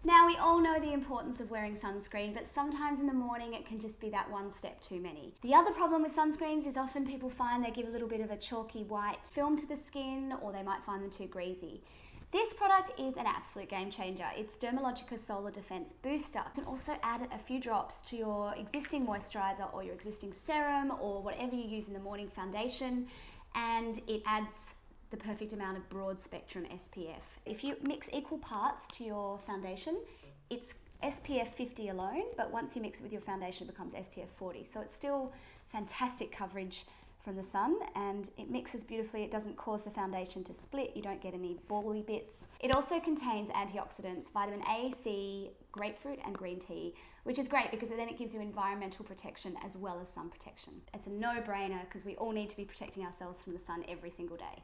Now, we all know the importance of wearing sunscreen, but sometimes in the morning it can just be that one step too many. The other problem with sunscreens is often people find they give a little bit of a chalky white film to the skin, or they might find them too greasy. This product is an absolute game changer. It's Dermalogica Solar Defense Booster. You can also add a few drops to your existing moisturiser or your existing serum or whatever you use in the morning foundation, and it adds the perfect amount of broad spectrum SPF. If you mix equal parts to your foundation, it's SPF 50 alone, but once you mix it with your foundation, it becomes SPF 40. So it's still fantastic coverage from the sun, and it mixes beautifully. It doesn't cause the foundation to split. You don't get any bally bits. It also contains antioxidants, vitamin A, C, grapefruit, and green tea, which is great because then it gives you environmental protection as well as sun protection. It's a no-brainer because we all need to be protecting ourselves from the sun every single day.